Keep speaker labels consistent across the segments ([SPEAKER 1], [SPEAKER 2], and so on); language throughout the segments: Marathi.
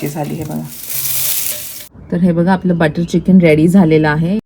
[SPEAKER 1] झाली हे बघा. तर हे बघा आपलं बटर चिकन रेडी झालेलं आहे.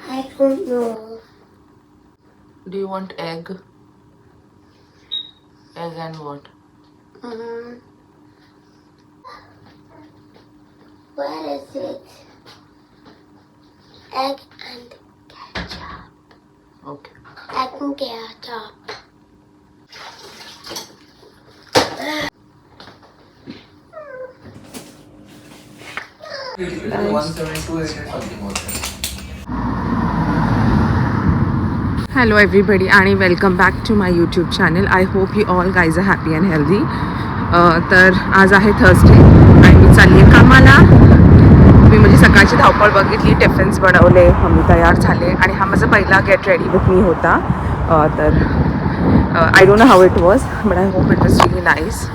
[SPEAKER 2] I don't know.
[SPEAKER 1] Do you want egg? Egg and what?
[SPEAKER 2] Where is it? Egg and ketchup.
[SPEAKER 1] Okay.
[SPEAKER 2] Egg and ketchup.
[SPEAKER 1] Hello everybody आणि welcome back to my YouTube channel. I hope you all guys are happy and healthy. तर आज आहे थर्सडे आणि मी चालली आहे कामाला. मी म्हणजे सकाळची धावपळ बघितली, टिफिन्स बनवले, मी तयार झाले आणि हा माझा पहिला गेट रेडी विथ मी होता. तर I don't know how it was but I hope it was relief nice.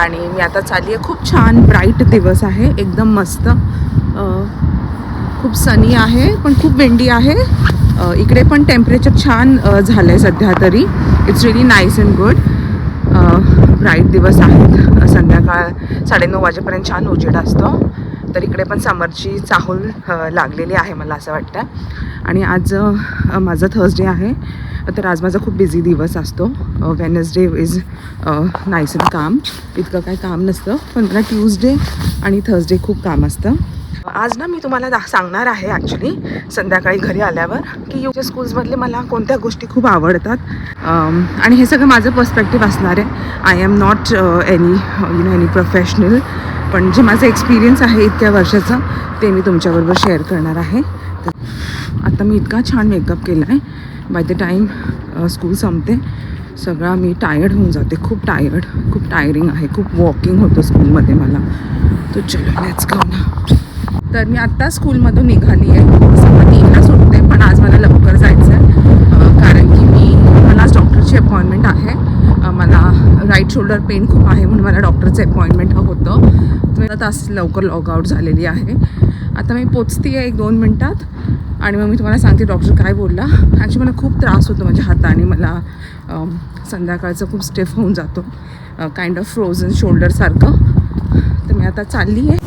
[SPEAKER 1] आणि मी आता चालली आहे. खूप छान ब्राईट दिवस आहे, एकदम मस्त. खूप सनी आहे पण खूप विंडी आहे. इकडे पण टेम्परेचर छान झालं आहे सध्या तरी. It's relief nice and good. Bright दिवस आहेत. संध्याकाळ 9:30 वाजेपर्यंत छान उजेड असतो. तर इकडे पण समरची चाहूल लागलेली आहे मला असं वाटतं. आणि आज माझा थर्सडे आहे, तर आज माझा खूप बिझी दिवस असतो. वेनसडे इज नाईस अँड काम, इतकं काही काम नसतं. पण मला ट्यूजडे आणि थर्सडे खूप काम असतं. आज ना मी तुम्हाला सांगणार आहे ॲक्च्युली संध्याकाळी घरी आल्यावर की यूच्या स्कूल्समधले मला कोणत्या गोष्टी खूप आवडतात. आणि हे सगळं माझं पर्स्पेक्टिव्ह असणार आहे. I am not any professional, पण जे माझं एक्सपिरियन्स आहे इतक्या वर्षाचा ते मी तुमच्याबरोबर शेअर करणार आहे. तर आता मी इतका छान मेकअप केला आहे, बाय द टाईम स्कूल संपते सगळा मी टायर्ड होऊन जाते. खूप टायरिंग आहे. खूप वॉकिंग होतं स्कूलमध्ये मला. तो चलो लेट्स गो ना. तर मी आत्ता स्कूलमधून निघाली आहे. 3:00ला सुटते, पण आज मला लवकर जायचं आहे कारण की मला आज डॉक्टरची अपॉइंटमेंट आहे. मला राईट शोल्डर पेन खूप आहे म्हणून मला डॉक्टरचं अपॉइंटमेंट होतं. तर तास लवकर लॉगआउट झालेली आहे. आता मी पोचते आहे 1-2 मिनटात आणि मग मी तुम्हाला सांगते डॉक्टर काय बोलला. ॲक्च्युली मला खूप त्रास होतो माझ्या हाताने. मला संध्याकाळचं खूप स्टिफ होऊन जातो, काइंड ऑफ फ्रोझन शोल्डरसारखं. मी आता चालली आहे.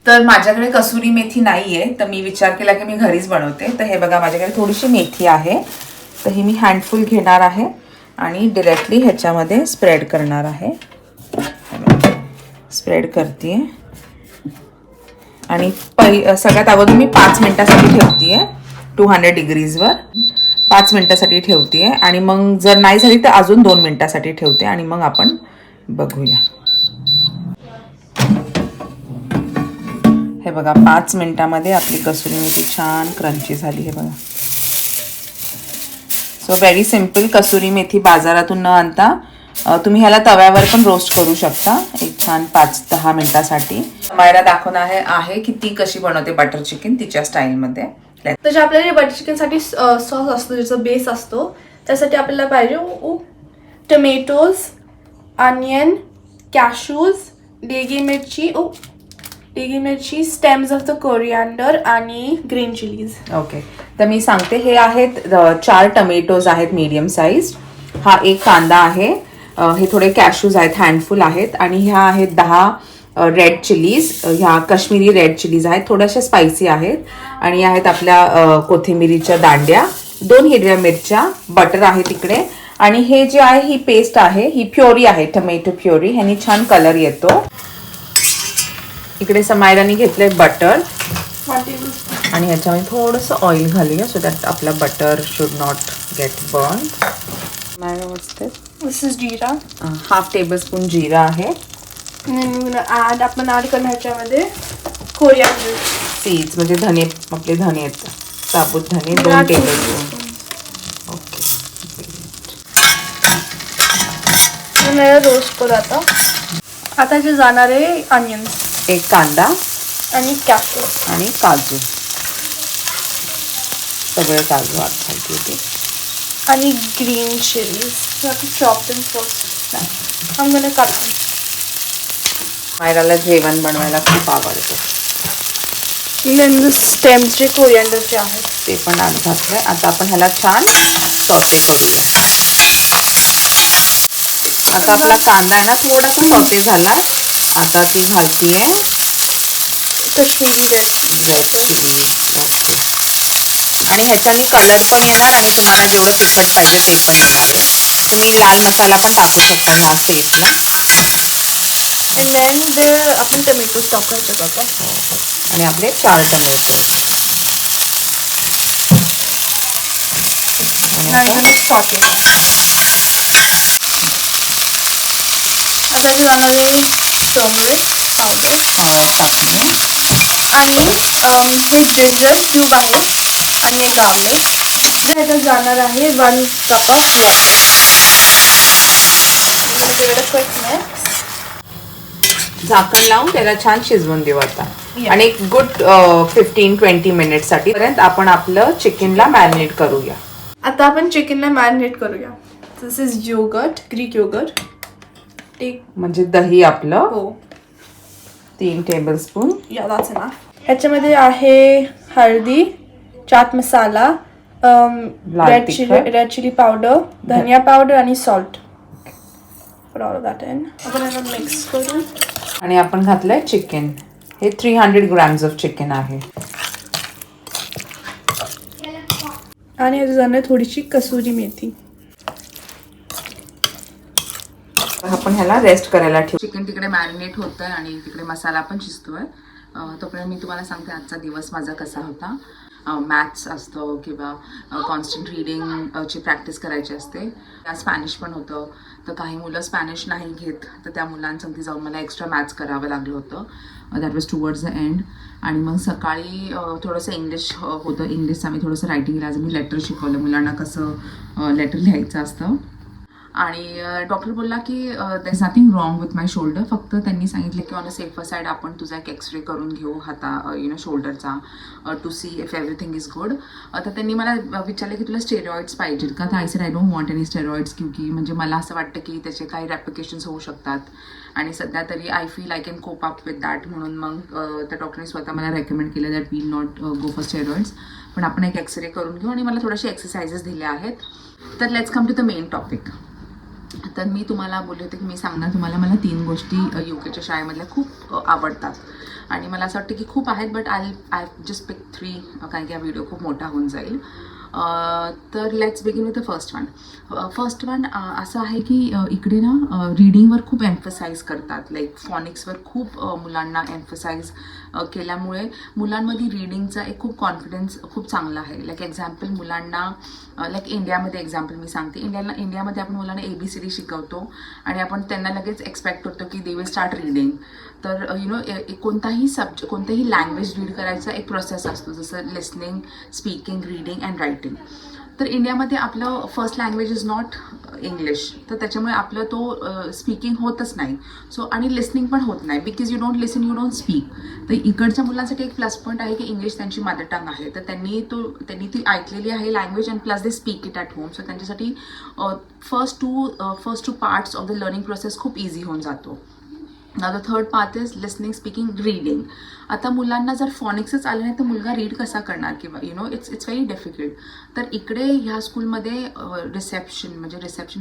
[SPEAKER 1] तर माझ्याकडे कसुरी मेथी नाही आहे, तर मी विचार केला की मी घरीच बनवते. तर हे बघा माझ्याकडे थोडीशी मेथी आहे, तर ही मी हँडफुल घेणार आहे आणि डिरेक्टली ह्याच्यामध्ये स्प्रेड करणार आहे. स्प्रेड करते आणि सगळ्यात अगोदर मी 5 मिनिटासाठी ठेवते आहे 200 डिग्रीजवर. 5 मिनिटासाठी ठेवते आणि मग जर नाही झाली तर अजून 2 मिनिटासाठी ठेवते आणि मग आपण बघूया. हे बघा 5 मिनिटामध्ये आपली कसुरी मेथी छान क्रंची झाली. हे बघा. So very simple kasuri methi बाजारातून न आणता तुम्ही ह्याला तव्यावर पण रोस्ट करू शकता एक छान 5-10 मिनिटासाठी. मायरा दाखवणार आहे की ती कशी बनवते बटर चिकन तिच्या स्टाईलमध्ये.
[SPEAKER 3] तर आपल्याला बटर चिकनसाठी सॉस असतो, ज्याचा बेस असतो. त्यासाठी आपल्याला पाहिजे टोमॅटोज, अनियन, कॅशूज, डेगी मिरची, स्टेम्स ऑफ द कोरिअँडर आणि ग्रीन चिलीज.
[SPEAKER 1] ओके, तर मी सांगते. हे आहेत 4 टोमॅटोज आहेत मीडियम साईज. हा एक कांदा आहे. हे थोडे कॅशूज आहेत, हँडफुल आहेत. आणि ह्या आहेत 10 रेड चिलीज. ह्या काश्मीरी रेड चिलीज आहेत, थोड्याशा स्पायसी आहेत. आणि आहेत आपल्या कोथिंबिरीच्या दांड्या, 2 हिरव्या मिरच्या, बटर आहे तिकडे. आणि हे जे आहे ही पेस्ट आहे, ही प्युरी आहे, टोमॅटो प्युरी. ह्यानी छान कलर येतो. इकडे समायराने घेतलंय बटर आणि ह्याच्यामध्ये थोडंसं ऑइल घालूया सो दॅट आपला butter should not get burn.
[SPEAKER 3] This is jeera.
[SPEAKER 1] 1/2 tablespoon जिरा आहे.
[SPEAKER 3] आपण ऍड करणार ह्याच्यामध्ये कोरिअँडर
[SPEAKER 1] सीड्स म्हणजे धने, आपले धने आहेत, साबुत धने 2 टेबलस्पून. ओके,
[SPEAKER 3] रोस्ट करू. आता जे जाणार आहे अनियन्स,
[SPEAKER 1] एक कांदा
[SPEAKER 3] आणि कॅशू
[SPEAKER 1] आणि काजू, सगळे काजू आत घालते होते.
[SPEAKER 3] आणि green chillies. Chop them first. I'm gonna cut them.
[SPEAKER 1] मायराला जेवण बनवायला खूप आवडतं.
[SPEAKER 3] स्टेम्स जे कोरिअँडरचे आहेत
[SPEAKER 1] ते पण आत घातलंय. आता आपण ह्याला छान सॉटे करूया. आता आपला कांदा आहे ना थोडासा सॉटे झाला. आता ती घालतीये
[SPEAKER 3] कश्मीरी रेड
[SPEAKER 1] चिली. आणि ह्याच्याने कलर पण येणार आणि तुम्हाला जेवढं तिखट पाहिजे ते पण येणार आहे. तुम्ही लाल मसाला पण टाकू शकता ह्या स्टेजला.
[SPEAKER 3] अँड देन आपण टोमॅटोज टाकायचे आता.
[SPEAKER 1] आणि आपले 4 टोमॅटो.
[SPEAKER 3] आता जे जाणार आहे टर्मरिक पावडर
[SPEAKER 1] टाकूया.
[SPEAKER 3] आणि हे जिंजर क्यूब आहे आणि एक गार्लिक. ह्याच्यात जाणार आहे 1 कप ऑफ वॉटर.
[SPEAKER 1] झाकण लावून त्याला छान शिजवून देऊ आता. आणि एक गुड 15-20 मिनिटसाठी पर्यंत आपण आपलं चिकनला मॅरिनेट करूया.
[SPEAKER 3] आता आपण चिकनला मॅरिनेट करूया. दिस इज योगर्ट, ग्रीक योगर्ट.
[SPEAKER 1] म्हणजे दही आपलं.
[SPEAKER 3] हो,
[SPEAKER 1] 3 टेबलस्पून.
[SPEAKER 3] ह्याच्यामध्ये आहे हळदी, chaat masala, red chilli powder, धनिया पावडर आणि सॉल्ट. आपण मिक्स करू.
[SPEAKER 1] आणि आपण घातलंय चिकन. हे 300 ग्रॅम्स ऑफ चिकन आहे.
[SPEAKER 3] आणि ह्याच्यात जाणार थोडीशी कसुरी मेथी.
[SPEAKER 1] आपण ह्याला रेस्ट करायला ठेवू. चिकन तिकडे मॅरिनेट होतंय आणि तिकडे मसाला पण शिजतोय. तोपर्यंत मी तुम्हाला सांगते आजचा दिवस माझा कसा होता. मॅथ्स असतं किंवा कॉन्स्टंट रीडिंगची प्रॅक्टिस करायची असते. त्या स्पॅनिश पण होतं. तर काही मुलं स्पॅनिश नाही घेत, तर त्या मुलांसाठी जाऊन मला एक्स्ट्रा मॅथ्स करावं लागलं होतं. That was towards the end. आणि मग सकाळी थोडंसं इंग्लिश होतं. इंग्लिशचं मी थोडंसं रायटिंग आज मी लेटर शिकवलं मुलांना, कसं लेटर लिहायचं असतं. आणि डॉक्टर बोलला की there is nothing wrong with my shoulder. फक्त त्यांनी सांगितलं की ऑन अ सेफर साईड आपण तुझा एक एक्सरे करून घेऊ शोल्डरचा, to see if everything is good. तर त्यांनी मला विचारलं की तुला स्टेरॉइड्स पाहिजेत का. तर I said I don't want any steroids, क्योंकि म्हणजे मला असं वाटतं की त्याचे काही रॅप्लिकेशन्स होऊ शकतात. आणि सध्या तरी I feel I can cope up with that. म्हणून मग त्या डॉक्टरने स्वतः मला रेकमेंड केलं that we not go for steroids. पण आपण एक एक्सरे करून घेऊ आणि मला थोडेसे एक्सरसाइजेस दिले आहेत. तर let's come to the main topic. तर मी तुम्हाला बोलले होते की मी सांगणार तुम्हाला मला 3 गोष्टी UKच्या शाळेमधल्या खूप आवडतात आणि मला असं वाटतं की खूप आहेत, बट आय जस्ट पिक 3 कारण की हा व्हिडिओ खूप मोठा होऊन जाईल. तर let's begin with the first one असं आहे की इकडे ना रीडिंगवर खूप एम्फसाइज करतात, लाईक फॉनिक्सवर खूप मुलांना एम्फसाइज केल्यामुळे मुलांमध्ये रीडिंगचा एक खूप कॉन्फिडन्स खूप चांगला आहे. लाईक एक्झाम्पल मुलांना लाईक इंडियामध्ये एक्झाम्पल मी सांगते, इंडियामध्ये आपण मुलांना ABCD शिकवतो आणि आपण त्यांना लगेच एक्सपेक्ट करतो की दे विल स्टार्ट रीडिंग. तर कोणताही लँग्वेज रीड करायचा एक प्रोसेस असतो, जसं listening, speaking, reading and writing. तर इंडियामध्ये आपलं first language is not English, तर त्याच्यामुळे आपलं तो स्पीकिंग होतच नाही. सो आणि लिसनिंग पण होत नाही, because you don't listen, you don't speak. तर इकडच्या मुलांसाठी एक प्लस पॉईंट आहे की इंग्लिश त्यांची मदर टंग आहे, तर त्यांनी ती ऐकलेली आहे language and plus they speak it at home. So त्यांच्यासाठी first two parts of the learning process खूप इझी होऊन जातो. Now the third part is listening, speaking, reading. आता मुलांना जर फॉनिक्सच आलं नाही तर मुलगा रीड कसा करणार, किंवा इट्स व्हेरी डिफिकल्ट. तर इकडे ह्या स्कूलमध्ये रिसेप्शन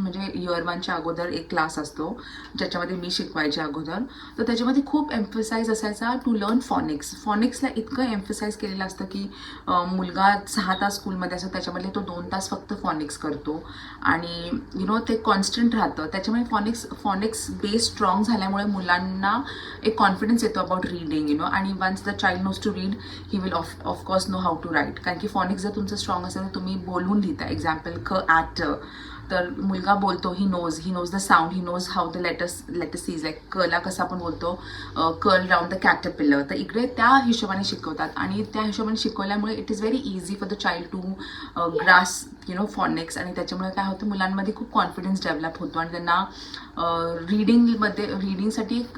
[SPEAKER 1] म्हणजे इयर 1च्या अगोदर एक क्लास असतो ज्याच्यामध्ये मी शिकवायच्या अगोदर. तर त्याच्यामध्ये खूप एम्फसाइज असायचा टू लर्न फॉनिक्सला इतकं एम्फसाइज केलेलं असतं की मुलगा 6 तास स्कूलमध्ये असतो, त्याच्यामध्ये तो 2 तास फक्त फॉनिक्स करतो आणि ते कॉन्स्टंट राहतं. त्याच्यामुळे फॉनिक्स बेस स्ट्रॉंग झाल्यामुळे मुलांना एक कॉन्फिडन्स येतो अबाउट रीडिंग आणि once the child knows to read he will of course know how to write. कारण की फॉनिक्स जर तुमचं स्ट्रॉंग असेल तर तुम्ही बोलून लिहिता. एक्झाम्पल ॲट, तर मुलगा बोलतो he knows the sound, he knows how the letters is, like कला कसं आपण बोलतो कर्ल राऊंड द कॅटरपिलर. तर इकडे त्या हिशोबाने शिकवतात आणि त्या हिशोबाने शिकवल्यामुळे it is very easy for the child to grasp phonics. आणि त्याच्यामुळे काय होतं, मुलांमध्ये खूप कॉन्फिडन्स डेव्हलप होतो आणि त्यांना रीडिंगसाठी एक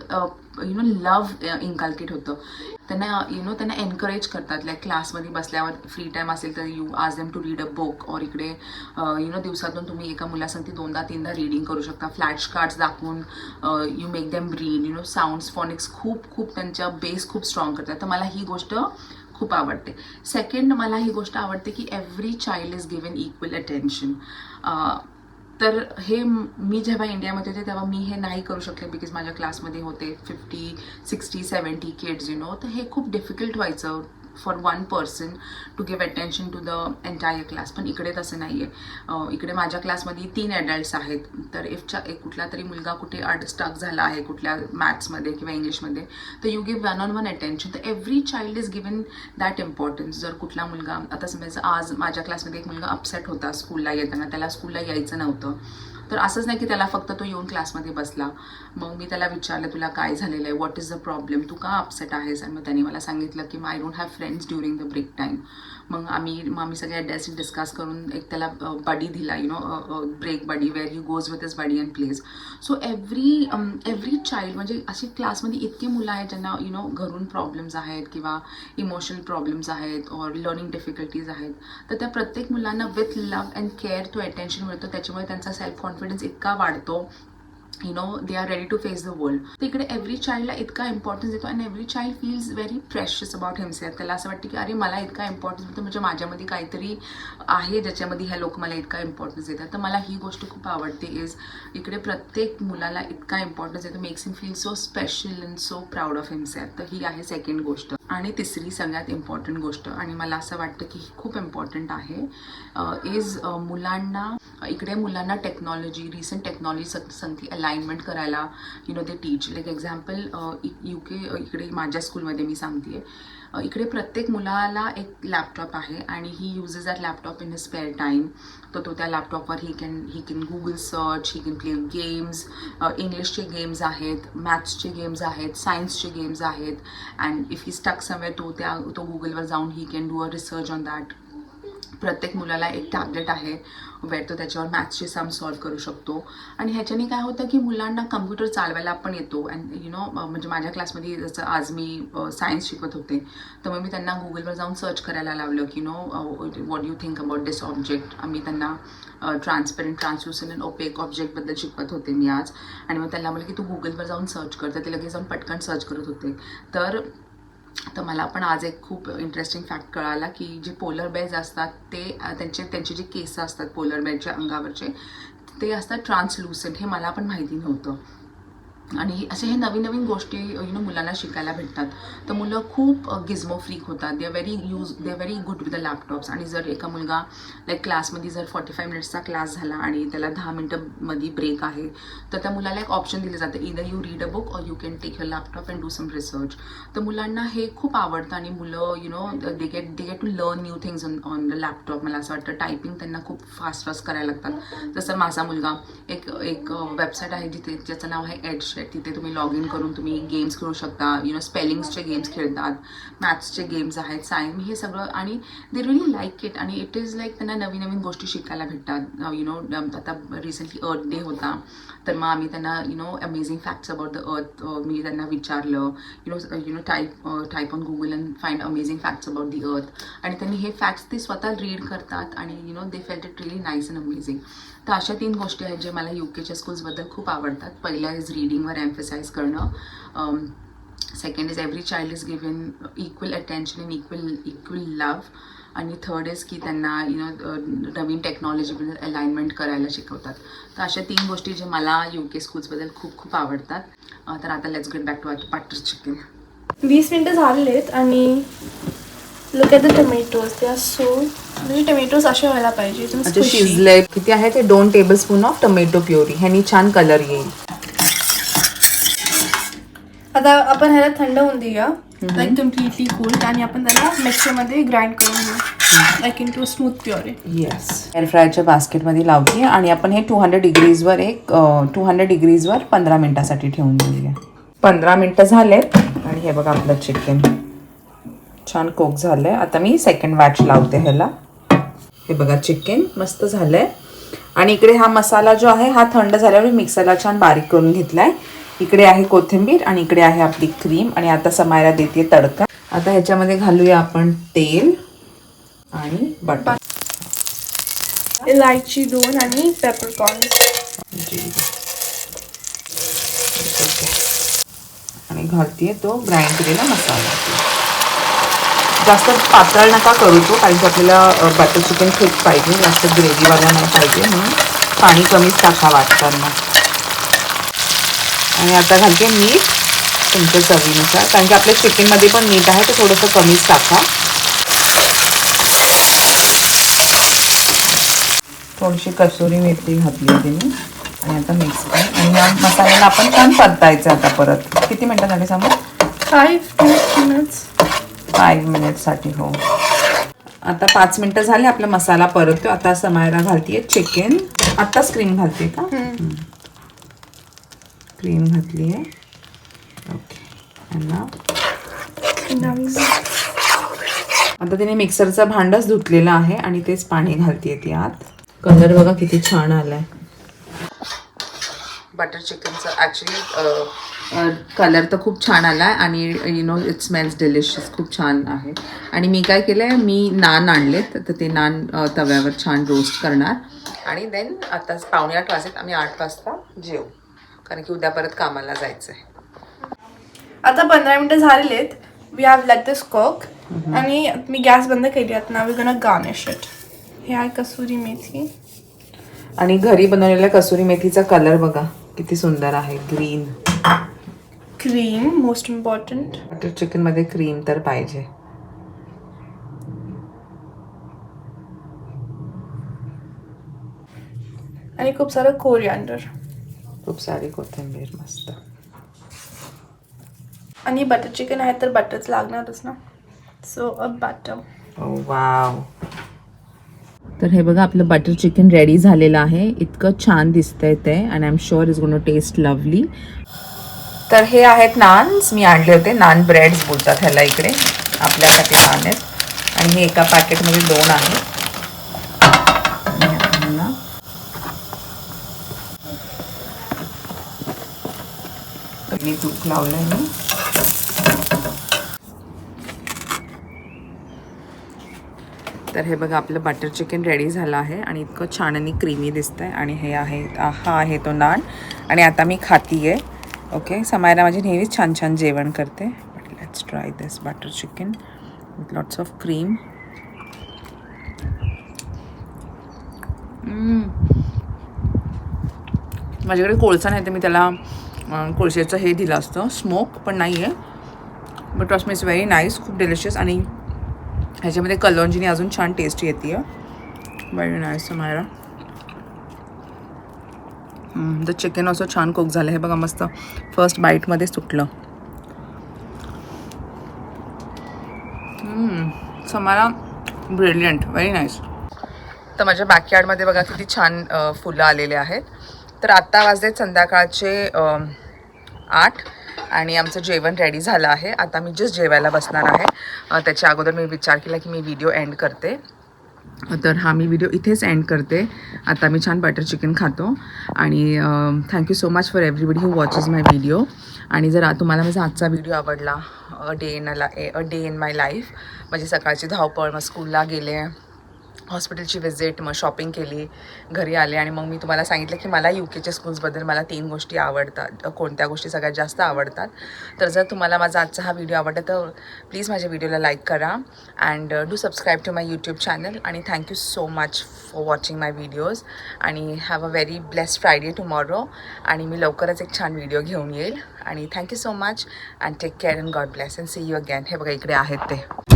[SPEAKER 1] लव्ह इन्कल्केट होतं. त्यांना एनकरेज करतात, लाईक क्लासमध्ये बसल्यावर फ्री टाईम असेल तर you ask them to read a book, or इकडे दिवसातून तुम्ही एका मुलासाठी 2-3दा रीडिंग करू शकता. फ्लॅश कार्ड्स दाखवून you make them read, sounds, Phoenix खूप त्यांच्या बेस खूप स्ट्रॉंग करतात. तर मला ही गोष्ट खूप आवडते. सेकंड, मला ही गोष्ट आवडते की every child is given equal attention. तर हे मी जेव्हा इंडियामध्ये होते तेव्हा मी हे नाही करू शकले, बिकॉज माझ्या क्लासमध्ये होते 50, 60, 70 किड्स तर हे खूप डिफिकल्ट व्हायचं for one person to give attention to the entire class. पण इकडे तसं नाही आहे. इकडे माझ्या क्लासमध्ये 3 ॲडल्ट्स आहेत, तर कुठला तरी मुलगा कुठे स्टक झाला आहे कुठल्या मॅथ्समध्ये किंवा इंग्लिशमध्ये, तर यू गिव्ह 1-on-1 अटेन्शन. तर every child is given that importance. जर कुठला मुलगा, आता समजायचं आज माझ्या क्लासमध्ये एक मुलगा अपसेट होता स्कूलला येताना, त्याला स्कूलला यायचं नव्हतं, तर असंच नाही की त्याला फक्त तो येऊन क्लासमध्ये बसला. मग मी त्याला विचारलं, तुला काय झालेलं आहे, व्हॉट इज द प्रॉब्लेम, तू का अपसेट आहेस. आणि मग त्यांनी मला सांगितलं की I don't have friends during the break time. मग आम्ही सगळे ॲडल्ट्स डिस्कस करून एक त्याला बडी दिला, break buddy, where he goes with his buddy and plays. So every child, म्हणजे अशी क्लासमध्ये इतके मुलं आहेत ज्यांना घरून प्रॉब्लेम्स आहेत किंवा इमोशनल प्रॉब्लेम्स आहेत और लर्निंग डिफिकल्टीज आहेत, तर त्या प्रत्येक मुलांना विथ लव्ह अँड केअर तो अटेन्शन मिळतो. त्याच्यामुळे त्यांचा सेल्फ कॉन्फिडन्स इतका वाढतो, they are ready to face the world. तर इकडे एव्हरी चाइल्डला इतका इम्पॉर्टन्स देतो आणि every child feels very precious about himself. त्याला असं वाटतं की अरे मला इतका इम्पॉर्टन्स देतो, म्हणजे माझ्यामध्ये काहीतरी आहे ज्याच्यामध्ये ह्या लोक मला इतका इम्पॉर्टन्स देतात. तर मला ही गोष्ट खूप आवडते. इकडे प्रत्येक मुलाला इतका इम्पॉर्टन्स देतो, makes him feel so special and so proud of himself. तर ही आहे सेकंड गोष्ट. आणि तिसरी सगळ्यात इम्पॉर्टंट गोष्ट, आणि मला असं वाटतं की ही खूप इम्पॉर्टंट आहे, इकडे मुलांना टेक्नॉलॉजी, रिसेंट टेक्नॉलॉजी संगती अलाइनमेंट करायला ते टीच. लाईक एक्झाम्पल इकडे माझ्या स्कूलमध्ये मी सांगते, इकडे प्रत्येक मुलाला एक लॅपटॉप आहे आणि he uses that laptop in his spare time. तर तो त्या लॅपटॉपवर he can Google search, he can play games. इंग्लिशचे गेम्स आहेत, मॅथ्सचे गेम्स आहेत, सायन्सचे गेम्स आहेत. And if he stuck somewhere तो गुगलवर जाऊन he can do a research on that. प्रत्येक मुलाला एक टॅबलेट आहे वेळ तो त्याच्यावर मॅथ्सचे सम सॉल्व्ह करू शकतो. आणि ह्याच्याने काय होतं की मुलांना कम्प्युटर चालवायला पण येतो. अँड म्हणजे माझ्या क्लासमध्ये जसं आज मी सायन्स शिकवत होते, तर मग मी त्यांना गुगलवर जाऊन सर्च करायला लावलं की what you think about this object. आम्ही त्यांना ट्रान्सपेरंट, ट्रान्सल्युसंट अँड ओपेक ऑब्जेक्टबद्दल शिकवत होते मी आज. आणि मग त्यांना म्हटलं की तू गुगलवर जाऊन सर्च कर, तर ते लगेच जाऊन पटकन सर्च करत होते. तर तर मला पण आज एक खूप इंटरेस्टिंग फॅक्ट कळाला की जे पोलर बेअर्स असतात ते त्यांचे जे केस असतात पोलर बेअरच्या अंगावरचे ते असतात ट्रान्सलुसेंट. हे मला पण माहिती नव्हतं. आणि असे हे नवीन नवीन गोष्टी मुलांना शिकायला भेटतात. तर मुलं खूप गिझमो फ्रीक होतात. They are very good with the laptops. आणि जर एका मुलगा लाईक क्लासमध्ये जर 45 मिनिट्सचा क्लास झाला आणि त्याला 10 मिनटं मध्ये ब्रेक आहे तर त्या मुलाला एक ऑप्शन दिलं जातं, either you read a book or you can take your laptop and do some research. तर मुलांना हे खूप आवडतं आणि मुलं they get to learn new things on the laptop. मला असं वाटतं टायपिंग त्यांना खूप फास्ट करायला लागतात. जसं माझा मुलगा एक वेबसाईट आहे ज्याचं नाव आहे एडशेट. तिथे तुम्ही लॉग इन करून तुम्ही गेम्स खेळू शकता. स्पेलिंग्सचे गेम्स खेळतात, मॅथ्सचे गेम्स आहेत, सायन्स, हे सगळं. आणि दे रिअली लाईक इट. आणि इट इज लाईक त्यांना नवीन नवीन गोष्टी शिकायला भेटतात. आता रिसेंटली अर्थ डे होता तर मग आम्ही त्यांना amazing facts about the earth मी त्यांना विचारलं. Type on Google and find amazing facts about the अर्थ. आणि त्यांनी हे फॅक्ट्स ते स्वतः रीड करतात आणि they felt it really nice and amazing. तर अशा 3 गोष्टी आहेत जे मला UKच्या स्कूल्सबद्दल खूप आवडतात. पहिला इज रीडिंगवर एम्फसाइज करणं. Second is every child is given equal attention and equal love. आणि थर्ड इज की त्यांना नवीन टेक्नॉलॉजीबद्दल अलाइनमेंट करायला शिकवतात. तर अशा 3 गोष्टी जे मला UK स्कूल्सबद्दल खूप आवडतात. तर आता let's get back to butter chicken.
[SPEAKER 3] 20 मिनिटं झालेत आणि look at the tomatoes. They are so म्हणजे टोमॅटोज असे व्हायला पाहिजे एकदम
[SPEAKER 1] अच्छा
[SPEAKER 3] squishy.
[SPEAKER 1] शिजले किती आहे ते 2 टेबलस्पून ऑफ टोमॅटो प्युरी. ह्यानी छान कलर येईल. आता
[SPEAKER 3] आपण ह्याला थंड होऊन देऊया लाईक कम्प्लिटली कोल्ड आणि आपण त्याला मिक्सरमध्ये ग्राइंड करून घेऊ like into smooth puree.
[SPEAKER 1] Yes. Air फ्रायरच्या बास्केटमध्ये लावली आणि आपण हे 200 डिग्रीजवर 15 मिनिटासाठी ठेवून देऊया. 15 मिनिटं झालेत आणि हे बघा आपलं चिकन छान कुक झालंय. आता मी सेकंड बॅच लावते ह्याला. हे बघा चिकन मस्त झालंय. आणि इकडे हा मसाला जो आहे हा थंड झाल्यावर मिक्सरला छान बारीक करून घेतलाय. इकडे आहे कोथिंबीर आणि इकडे आहे आपली क्रीम. आणि आता समायला देते तडका. आता ह्याच्यामध्ये घालूया आपण तेल आणि बटर,
[SPEAKER 3] इलायची 2 आणि पेपरकॉर्न.
[SPEAKER 1] आणि घालतीये तो ग्राइंड केलेला मसाला. जास्त पातळ नका करू तो, कारण की आपल्याला बटर चिकन थिक पाहिजे, जास्त ग्रेव्हीवाला नाही पाहिजे, म्हणून पाणी कमीच टाका वाटताना. आणि आता घालते मीठ तुमच्या चवीनुसार, कारण की आपल्या चिकनमध्ये पण मीठ आहे, तर थोडंसं कमीच टाका. थोडीशी कसुरी मेथी घातली होती मी. आणि आता मिक्स कर. आणि या मसाल्याला आपण छान परतायचं. आता परत किती मिनटं झाले सांगू? 5 मिनिट्ससाठी. हो, आता 5 मिनटं झाले. आपला मसाला परततो. आता समायला घालतीये चिकन. आत्ताच क्रीम घालते का? क्रीम घातली आहे. ओके. आता तिने मिक्सरचं भांडच धुतलेलं आहे आणि तेच पाणी घालतीये ती आत. कलर बघा किती छान आलाय. बटर चिकनचं ॲक्च्युली कलर तर खूप छान आला आहे आणि इट स्मेल्स डिलिशियस. खूप छान आहे. आणि मी काय केलं आहे, मी नान आणलेत, तर ते नान तव्यावर छान रोस्ट करणार. आणि देन आता 7:45 वाजलेत, आम्ही 8 वाजता जेवू, कारण की उद्या परत कामाला जायचं आहे.
[SPEAKER 3] आता 15 मिनिटं झालेत. We have let this cook. आणि मी गॅस बंद केली. आता now we gonna garnish it. हे आहे कसुरी मेथी.
[SPEAKER 1] आणि घरी बनवलेल्या कसुरी मेथीचा कलर बघा किती सुंदर आहे, green.
[SPEAKER 3] Cream most important.
[SPEAKER 1] Butter chicken मध्ये क्रीम तर पाहिजे.
[SPEAKER 3] आणि खूप सारं कोरिअँडर.
[SPEAKER 1] खूप सारी कोथिंबीर. मस्त.
[SPEAKER 3] आणि बटर चिकन आहे तर बटरच लागणारच ना. सो अ बटर.
[SPEAKER 1] ओ वाव. तर हे बघा आपलं बटर चिकन रेडी झालेलं आहे. इतकं छान दिसतंय ते. And I am sure is gonna taste lovely. तर हे आहेत नान्स. मी आणले होते. नान ब्रेड्स बोलतात ह्याला इकडे. आपल्यासाठी नान आहेत. आणि हे एका पॅकेटमध्ये 2 आहेत. मी तूप लावलंय मी. तर हे बघा आपलं बटर चिकन रेडी झालं आहे आणि इतकं छान आणि क्रीमी दिसतंय. आणि हे आहे, हा आहे तो नान. आणि आता मी खाती आहे. ओके. समायला माझी नेहमीच छान छान जेवण करते. Let's try this butter chicken with lots of cream. माझ्याकडे कोळसा नाही तर मी त्याला कोळशाचं हे दिलं असतं, स्मोक, पण नाही आहे. But trust me it's very nice, खूप डिलिशियस. आणि ह्याच्यामध्ये कलौंजीने अजून छान टेस्ट येते आहे. Very nice Samaira. The chicken असं छान कुक झालं. हे बघा मस्त फर्स्ट बाईटमध्ये सुटलं. Samaira brilliant, very nice. तर माझ्या बॅकयार्डमध्ये बघा किती छान फुलं आलेले आहेत. तर आत्ता वाजले संध्याकाळचे 8 आणि आमचं जेवण रेडी झालं आहे. आता मी जस्ट जेवायला बसणार आहे. त्याच्या अगोदर मी विचार केला की मी व्हिडिओ एंड करते. तर हा मी व्हिडिओ इथेच एंड करते. आता मी छान बटर चिकन खातो. आणि thank you so much for everybody who watches my video. आणि जर तुम्हाला माझा आजचा व्हिडिओ आवडला, a day in my life, म्हणजे सकाळची धावपळ, मग स्कूलला गेले, हॉस्पिटलची व्हिजिट, मग शॉपिंग केली, घरी आले आणि मग मी तुम्हाला सांगितलं की मला UKच्या स्कूल्सबद्दल मला 3 गोष्टी आवडतात. कोणत्या गोष्टी सगळ्यात जास्त आवडतात. तर जर तुम्हाला माझा आजचा हा व्हिडिओ आवडला तर प्लीज माझ्या व्हिडिओला लाईक करा and do subscribe to my YouTube channel. आणि thank you so much for watching my videos. आणि have a very blessed Friday tomorrow. आणि मी लवकरच एक छान व्हिडिओ घेऊन येईल. आणि thank you so much and take care and God bless and see you again. हे बघा इकडे आहेत ते.